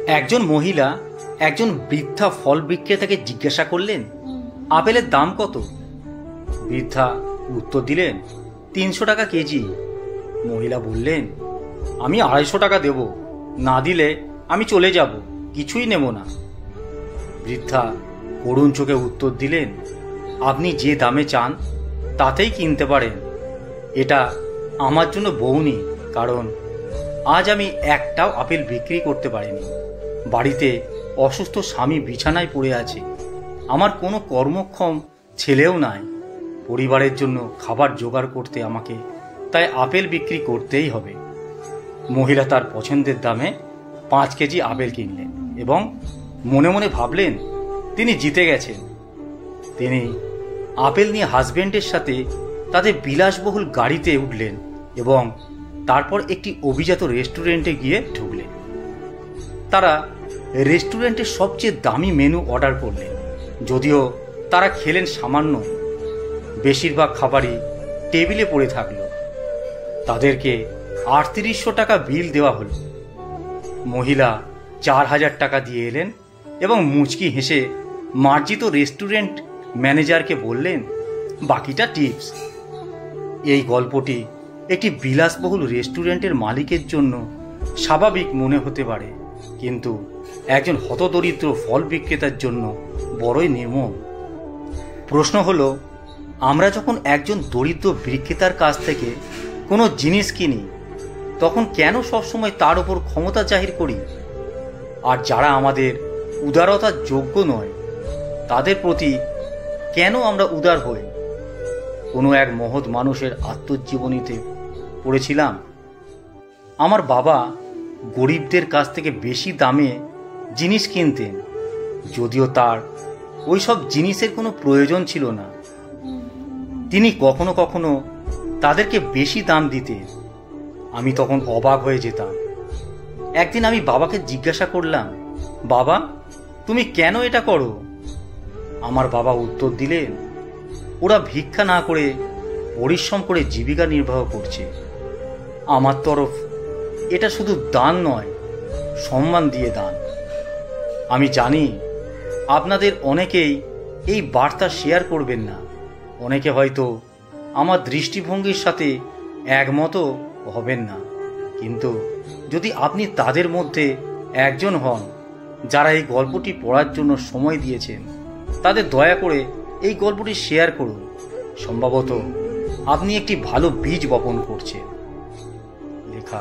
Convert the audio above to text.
একজন মহিলা একজন বৃদ্ধা ফল বিক্রেতাকে জিজ্ঞাসা করলেন, আপেলের দাম কত? বৃদ্ধা উত্তর দিলেন, 300 টাকা কেজি। মহিলা বললেন, আমি 250 টাকা দেব, না দিলে আমি চলে যাব, কিছুই নেব না। বৃদ্ধা করুণ চোখে উত্তর দিলেন, আপনি যে দামে চান তাতেই কিনতে পারেন। এটা আমার জন্য বউনি, কারণ আজ আমি একটাও আপেল বিক্রি করতে পারিনি। বাড়িতে অসুস্থ স্বামী বিছানায় পড়ে আছে, আমার কোনো কর্মক্ষম ছেলেও নাই। পরিবারের জন্য খাবার জোগাড় করতে আমাকে তাই আপেল বিক্রি করতেই হবে। মহিলা তার পছন্দের দামে 5 কেজি আপেল কিনলেন এবং মনে মনে ভাবলেন তিনি জিতে গেছেন। তিনি আপেল নিয়ে হাজবেন্ডের সাথে তাদের বিলাসবহুল গাড়িতে উঠলেন এবং তারপর একটি অভিজাত রেস্টুরেন্টে গিয়ে ঢুকলেন। তারা রেস্টুরেন্টের সবচেয়ে দামি মেনু অর্ডার করলেন, যদিও তারা খেলেন সামান্য। বেশিরভাগ খাবারই টেবিলে পড়ে থাকল। তাদেরকে 3800 টাকা বিল দেওয়া হলো। মহিলা 4000 টাকা দিয়ে এলেন এবং মুচকি হেসে মার্জিত রেস্টুরেন্ট ম্যানেজারকে বললেন, বাকিটা টিপস। এই গল্পটি একটি বিলাসবহুল রেস্টুরেন্টের মালিকের জন্য স্বাভাবিক মনে হতে পারে, কিন্তু একজন হতদরিদ্র ফল বিক্রেতার জন্য বড়ই নির্মম। প্রশ্ন হলো, আমরা যখন একজন দরিদ্র বিক্রেতার কাছ থেকে কোনো জিনিস কিনি তখন কেন সবসময় তার উপর ক্ষমতা জাহির করি? আর যারা আমাদের উদারতার যোগ্য নয় তাদের প্রতি কেন আমরা উদার হই? কোনো এক মহৎ মানুষের আত্মজীবনীতে পড়েছিলাম, আমার বাবা গরিবদের কাছ থেকে বেশি দামে জিনিস কিনতেন, যদিও তার ওই সব জিনিসের কোনো প্রয়োজন ছিল না। তিনি কখনো কখনো তাদেরকে বেশি দাম দিতেন। আমি তখন অবাক হয়ে যেতাম। একদিন আমি বাবাকে জিজ্ঞাসা করলাম, বাবা, তুমি কেন এটা করো? আমার বাবা উত্তর দিলেন, ওরা ভিক্ষা না করে পরিশ্রম করে জীবিকা নির্বাহ করছে। আমার তরফ এটা শুধু দান নয়, সম্মান দিয়ে দান। আমি জানি আপনাদের অনেকেই এই বার্তা শেয়ার করবেন না, অনেকে হয়তো আমার দৃষ্টিভঙ্গির সাথে একমতও হবেন না, কিন্তু যদি আপনি তাদের মধ্যে একজন হন যারা এই গল্পটি পড়ার জন্য সময় দিয়েছেন, তাদের দয়া করে এই গল্পটি শেয়ার করুন। সম্ভবত আপনি একটি ভালো বীজ বপন করছেন। লেখা